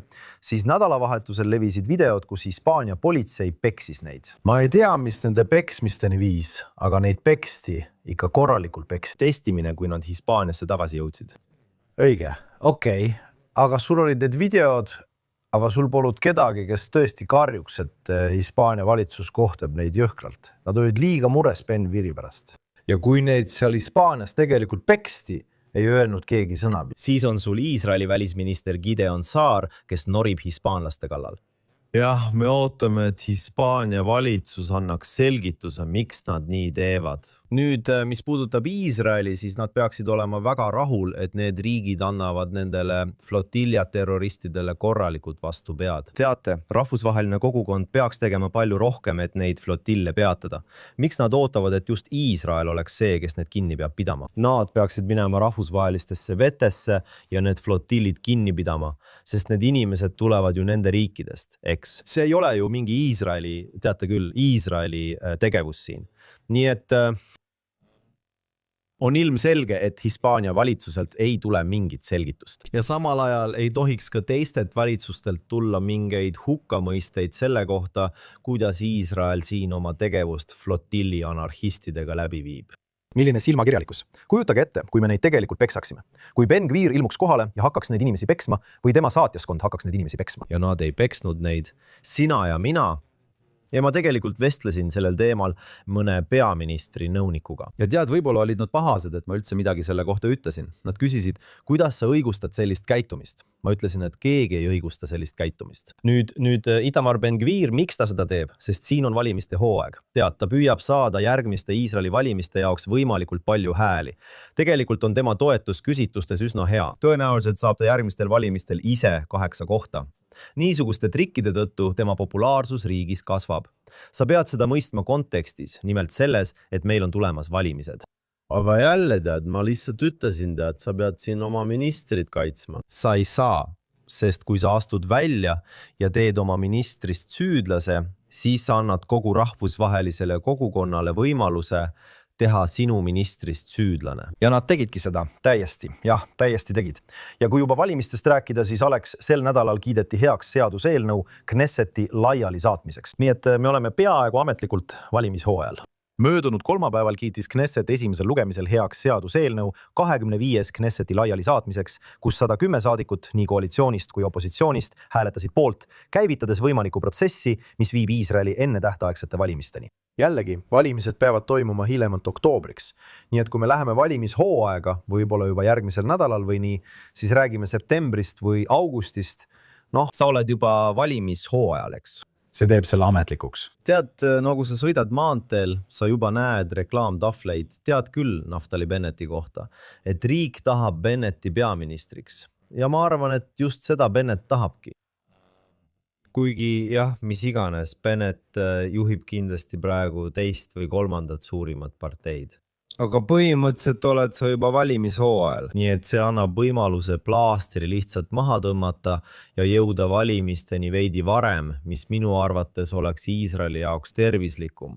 siis nädalavahetusel levisid videod, kus Hispaania politsei peksis neid. Ma ei tea, mis nende peksmisteni viis, aga neid peksti ikka korralikult peksti. Testimine, kui nad Hispaaniasse tagasi jõudsid. Õige, okei. Aga sul olid need videod, aga sul polnud kedagi, kes tõesti karjuks, et Hispaania valitsus kohtab neid jõhkralt. Nad olid liiga mures Ben Gviri pärast. Ja kui neid seal Hispaanias tegelikult peksti, ei öelnud keegi sõna. Siis on sul Iisraeli välisminister Gideon Saar, kes norib hispaanlaste kallal. Jah, me ootame, et Hispaania valitsus annaks selgituse, miks nad nii teevad. Nüüd, mis puudutab Iisraeli, siis nad peaksid olema väga rahul, et need riigid annavad nendele flotilja terroristidele korralikult vastu pead. Teate, rahvusvaheline kogukond peaks tegema palju rohkem, et neid flotille peatada. Miks nad ootavad, et just Iisrael oleks see, kes need kinni peab pidama? Nad peaksid minema rahvusvahelistesse vetesse ja need flotillid kinni pidama, sest need inimesed tulevad ju nende riikidest, eks? See ei ole ju mingi Iisraeli, teate küll, Iisraeli tegevus siin. Nii et on ilmselge, et Hispaania valitsuselt ei tule mingit selgitust. Ja samal ajal ei tohiks ka teistelt valitsustelt tulla mingeid hukkamõisteid selle kohta, kuidas Iisrael siin oma tegevust flotilli anarhistidega läbi viib. Milline silmakirjalikkus? Kujutage ette, kui me neid tegelikult peksaksime. Kui Ben Gvir ilmuks kohale ja hakkaks neid inimesi peksma või tema saatjaskond hakkaks neid inimesi peksma. Ja nad ei peksnud neid. Sina ja mina. Ja ma tegelikult vestlesin sellel teemal mõne peaministri nõunikuga. Ja tead, võib-olla olid nad pahased, et ma üldse midagi selle kohta ütlesin. Nad küsisid, kuidas sa õigustad sellist käitumist? Ma ütlesin, et keegi ei õigusta sellist käitumist. Nüüd Itamar Ben Gvir, miks ta seda teeb? Sest siin on valimiste hooaeg. Tead, ta püüab saada järgmiste Iisraeli valimiste jaoks võimalikult palju hääli. Tegelikult on tema toetus küsitlustes üsna hea. Tõenäoliselt saab ta järgmistel valimistel ise 8 kohta. Niisuguste trikkide tõttu tema populaarsus riigis kasvab. Sa pead seda mõistma kontekstis, nimelt selles, et meil on tulemas valimised. aga jälle tead, ma lihtsalt ütlesin tead, sa pead siin oma ministrit kaitsma. sa ei saa, sest kui sa astud välja ja teed oma ministrist süüdlase, siis sa annad kogu rahvusvahelisele kogukonnale võimaluse teha sinu ministrist süüdlane. ja nad tegidki seda täiesti, täiesti tegid. Ja kui juba valimistest rääkida, siis Alex, sel nädalal kiideti heaks seaduseelnõu Knesseti laiali saatmiseks. Nii et me oleme peaaegu ametlikult valimishooajal. Möödunud kolmapäeval kiitis Knesset esimesel lugemisel heaks seaduseelnõu 25. Knesseti laiali saatmiseks, kus 110 saadikut nii koalitsioonist kui opositsioonist hääletasid poolt, käivitades võimaliku protsessi, mis viib Iisraeli enne tähtaegsete valimisteni. Jällegi, valimised peavad toimuma hiljemalt oktoobriks. Nii et kui me läheme valimishooaega, võib-olla juba järgmisel nädalal või nii, siis räägime septembrist või augustist. Sa oled juba valimishooajal, eks? see teeb selle ametlikuks. Tead, nagu sa sõidad maanteel, sa juba näed reklaamtahvleid, tead küll Naftali Bennetti kohta, et riik tahab Bennetti peaministriks. Ja ma arvan, et just seda Bennett tahabki. Kuigi jah, mis iganes, Bennett juhib kindlasti praegu teist või kolmandat suurimat parteid. Aga põhimõtteliselt oled sa juba valimishooajal, nii et see annab võimaluse plaastri lihtsalt maha tõmmata ja jõuda valimisteni veidi varem, mis minu arvates oleks Iisraeli jaoks tervislikum,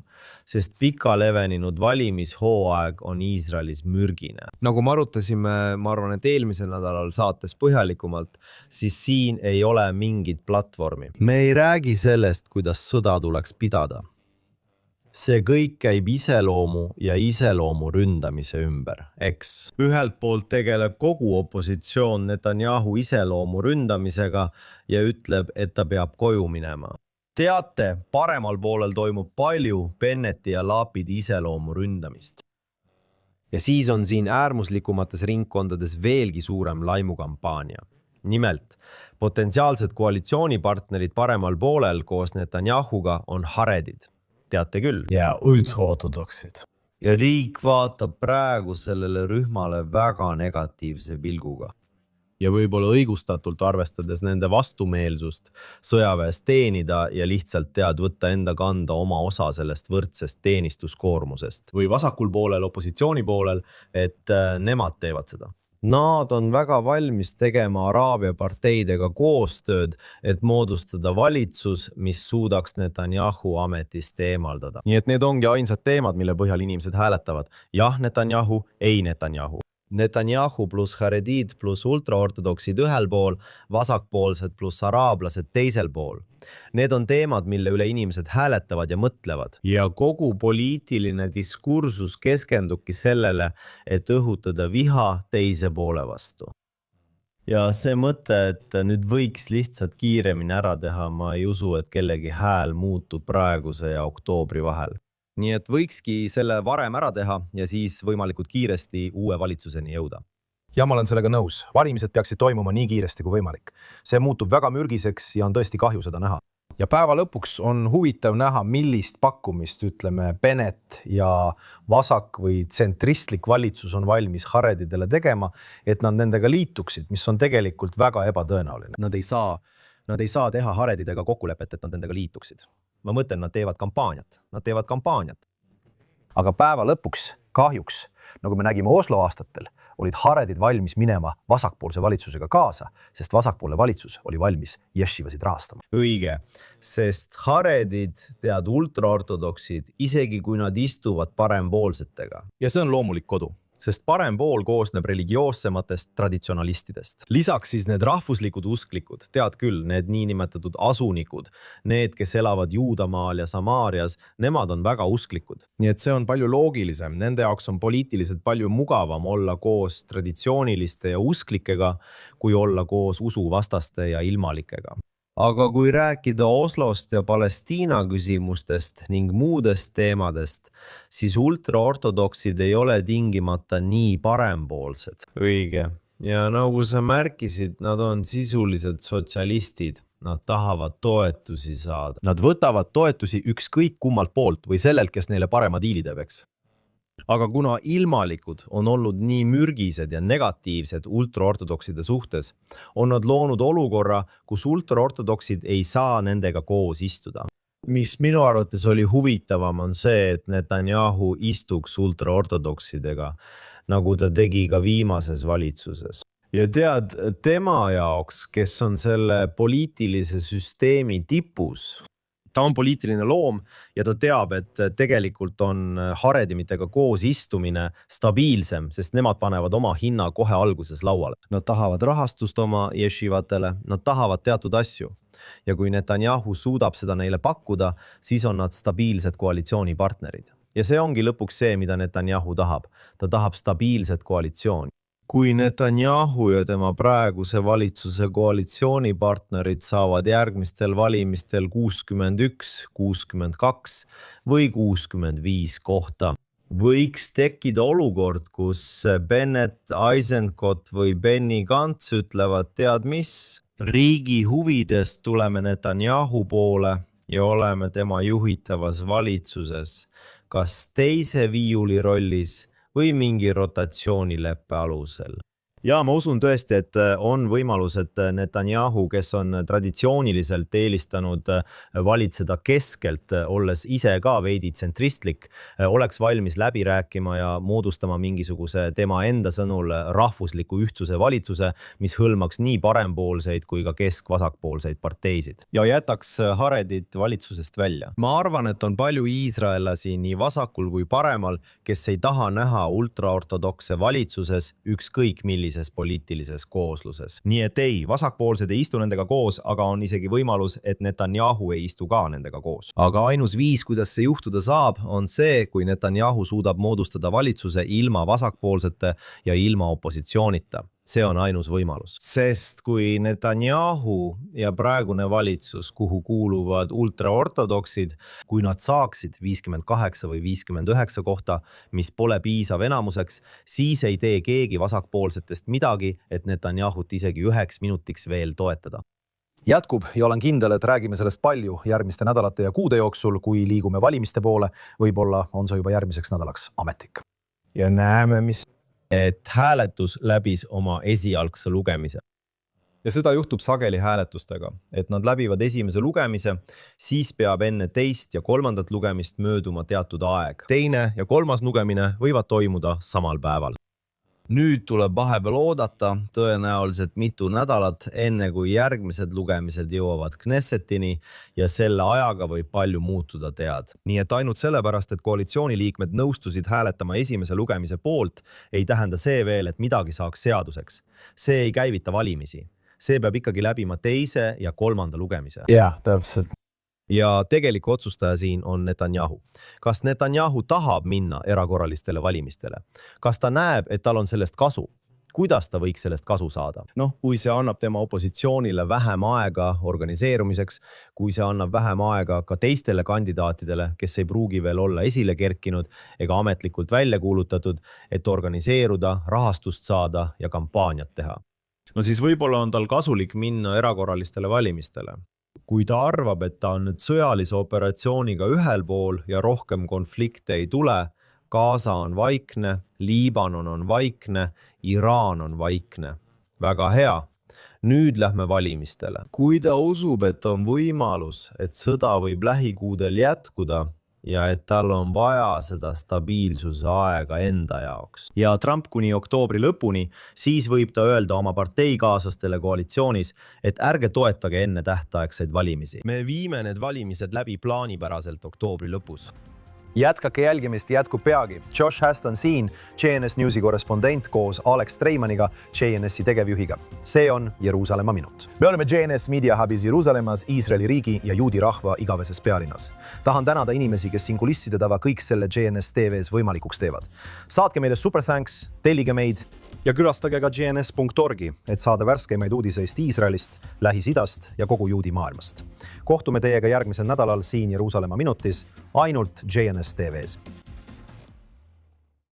sest pika leveninud valimishooaeg on Iisraelis mürgine. Nagu me arutasime, ma arvan, et eelmisel nädalal saates põhjalikumalt, siis siin ei ole mingit platvormi. Me ei räägi sellest, kuidas sõda tuleks pidada. See kõik käib iseloomu ja iseloomu ründamise ümber, eks? Ühelt poolt tegeleb kogu opositsioon Netanyahu iseloomu ründamisega ja ütleb, et ta peab koju minema. Teate, paremal poolel toimub palju Bennetti ja Lapidi iseloomu ründamist. Ja siis on siin äärmuslikumates ringkondades veelgi suurem laimukampaania. Nimelt, potentsiaalsed koalitsioonipartnerid paremal poolel koos Netanyahuga on haredid. Teate küll. Ja ultraortodoksid. Ja riik vaatab praegu sellele rühmale väga negatiivse pilguga. Ja võib-olla õigustatult arvestades nende vastumeelsust sõjaväes teenida ja lihtsalt tead võtta enda kanda oma osa sellest võrdsest teenistuskoormusest. Või vasakul poolel, opositsiooni poolel, et nemad teevad seda. Nad on väga valmis tegema Araabia parteidega koostööd, et moodustada valitsus, mis suudaks Netanyahu ametist eemaldada. Nii et need ongi ainsad teemad, mille põhjal inimesed hääletavad. Jah, Netanyahu, ei Netanyahu. Netanyahu plus haredid plus ultraortodoksid ühel pool, vasakpoolsed plus araablased teisel pool. Need on teemad, mille üle inimesed hääletavad ja mõtlevad. Ja kogu poliitiline diskursus keskendubki sellele, et õhutada viha teise poole vastu. Ja see mõte, et nüüd võiks lihtsalt kiiremini ära teha, ma ei usu, et kellegi hääl muutub praeguse ja oktoobri vahel. Nii et võikski selle varem ära teha ja siis võimalikult kiiresti uue valitsuseni jõuda. Ja ma olen sellega nõus. Valimised peaksid toimuma nii kiiresti kui võimalik. See muutub väga mürgiseks ja on tõesti kahju seda näha. Ja päeva lõpuks on huvitav näha, millist pakkumist, ütleme, Bennett ja vasak või tsentristlik valitsus on valmis haredidele tegema, et nad nendega liituksid, mis on tegelikult väga ebatõenäoline. Nad ei saa teha haredidega kokkulepet, et nad nendega liituksid. Ma mõtlen, nad teevad kampaaniat. Aga päeva lõpuks, kahjuks, nagu me nägime Oslo aastatel, olid haredid valmis minema vasakpoolse valitsusega kaasa, sest vasakpoolne valitsus oli valmis jeshivasid rahastama. Õige, sest haredid, tead ultraortodoksid, isegi kui nad istuvad parempoolsetega. Ja see on loomulik kodu. Sest parem pool koosneb religioossematest traditsionalistidest. Lisaks siis need rahvuslikud usklikud, tead küll, need niinimetatud asunikud, need, kes elavad Juudamaal ja Samaarias, nemad on väga usklikud. Nii et see on palju loogilisem, nende jaoks on poliitiliselt palju mugavam olla koos traditsiooniliste ja usklikega, kui olla koos usuvastaste ja ilmalikega. Aga kui rääkida Oslost ja Palestiina küsimustest ning muudest teemadest, siis ultraortodoksid ei ole tingimata nii parempoolsed. Õige. Ja nagu sa märkisid, nad on sisuliselt sotsialistid. Nad tahavad toetusi saada. Nad võtavad toetusi ükskõik kummalt poolt või sellelt, kes neile parema diili teeb, eks. Aga kuna ilmalikud on olnud nii mürgised ja negatiivsed ultraortodokside suhtes, on nad loonud olukorra, kus ultraortodoksid ei saa nendega koos istuda. mis minu arvates oli huvitavam, on see, et Netanyahu istuks ultraortodoksidega, nagu ta tegi ka viimases valitsuses. Ja tead, tema jaoks, kes on selle poliitilise süsteemi tipus, ta on poliitiline loom ja ta teab, et tegelikult on haredimitega koos istumine stabiilsem, sest nemad panevad oma hinna kohe alguses lauale. Nad tahavad rahastust oma jeshivatele, nad tahavad teatud asju. Ja kui Netanyahu suudab seda neile pakkuda, siis on nad stabiilsed koalitsioonipartnerid. Ja see ongi lõpuks see, mida Netanyahu tahab. Ta tahab stabiilset koalitsiooni. Kui Netanyahu ja tema praeguse valitsuse koalitsioonipartnerid saavad järgmistel valimistel 61, 62 või 65 kohta, võiks tekkida olukord, kus Bennett, Eisenkot või Benny Gantz ütlevad, tead mis, riigi huvidest tuleme Netanyahu poole ja oleme tema juhitavas valitsuses, kas teise viiuli rollis või mingi rotatsioonileppe alusel. Ja ma usun tõesti, et on võimalus, et Netanyahu, kes on traditsiooniliselt eelistanud valitseda keskelt, olles ise ka veidi tsentristlik, oleks valmis läbi rääkima ja moodustama mingisuguse tema enda sõnul rahvusliku ühtsuse valitsuse, mis hõlmaks nii parempoolseid kui ka kesk-vasakpoolseid parteisid ja jätaks haredid valitsusest välja. Ma arvan, et on palju iisraellasi nii vasakul kui paremal, kes ei taha näha ultraortodokse valitsuses ükskõik millisest poliitilises koosluses. Nii et ei, vasakpoolsed ei istu nendega koos, aga on isegi võimalus, et Netanyahu ei istu ka nendega koos. Aga ainus viis, kuidas see juhtuda saab, on see, kui Netanyahu suudab moodustada valitsuse ilma vasakpoolsete ja ilma opositsioonita. See on ainus võimalus. Sest kui Netanyahu ja praegune valitsus, kuhu kuuluvad ultraortodoksid, kui nad saaksid 58 või 59 kohta, mis pole piisav enamuseks, siis ei tee keegi vasakpoolsetest midagi, et Netanyahut isegi 1 minutiks veel toetada. Jätkub ja olen kindel, et räägime sellest palju järgmiste nädalate ja kuude jooksul, kui liigume valimiste poole, võib-olla on see juba järgmiseks nädalaks ametlik. Ja näeme, mis et hääletus läbis oma esialgse lugemise. Ja seda juhtub sageli hääletustega, et nad läbivad esimese lugemise, siis peab enne teist ja kolmandat lugemist mööduma teatud aeg. Teine ja kolmas lugemine võivad toimuda samal päeval. Nüüd tuleb vahepeal oodata tõenäoliselt mitu nädalat, enne kui järgmised lugemised jõuavad Knessetini ja selle ajaga võib palju muutuda tead. Nii et ainult sellepärast, et koalitsiooniliikmed nõustusid hääletama esimese lugemise poolt, ei tähenda see veel, et midagi saaks seaduseks. See ei käivita valimisi. See peab ikkagi läbima teise ja kolmanda lugemise. Jah, täpselt. Ja tegelik otsustaja siin on Netanyahu. Kas Netanyahu tahab minna erakorralistele valimistele? Kas ta näeb, et tal on sellest kasu? Kuidas ta võiks sellest kasu saada? Kui see annab tema opositsioonile vähem aega organiseerumiseks, kui see annab vähem aega ka teistele kandidaatidele, kes ei pruugi veel olla esile kerkinud ega ametlikult välja kuulutatud, et organiseeruda, rahastust saada ja kampaaniat teha. Siis võib-olla on tal kasulik minna erakorralistele valimistele. Kui ta arvab, et ta on nüüd sõjalise operatsiooniga ühel pool ja rohkem konflikte ei tule, Gaza on vaikne, Liibanon on vaikne, Iraan on vaikne. Väga hea. Nüüd lähme valimistele. Kui ta usub, et on võimalus, et sõda võib lähikuudel jätkuda ja et tal on vaja seda stabiilsuse aega enda jaoks. Ja Trump kuni oktoobri lõpuni, siis võib ta öelda oma parteikaaslastele koalitsioonis, et ärge toetage enne tähtaegseid valimisi. Me viime need valimised läbi plaanipäraselt oktoobri lõpus. Jätkake jälgimist, jätkub peagi. Josh Haston siin, JNS Newsi korrespondent koos Alex Treimaniga, JNSi tegevjuhiga. See on Jeruusalemma minut. Me oleme JNS Media Hubis Jeruusalemmas, Iisraeli riigi ja juudi rahva igaveses pealinnas. Tahan tänada inimesi, kes siin kulisside tava kõik selle JNS TVs võimalikuks teevad. Saatke meile super thanks, tellige meid ja külastage ka jns.org, et saada värskeimaid uudiseist Iisraelist, Lähis-Idast ja kogu juudi maailmast. Kohtume teiega järgmisel nädalal siin Jeruusalemma minutis ainult JNS TVs.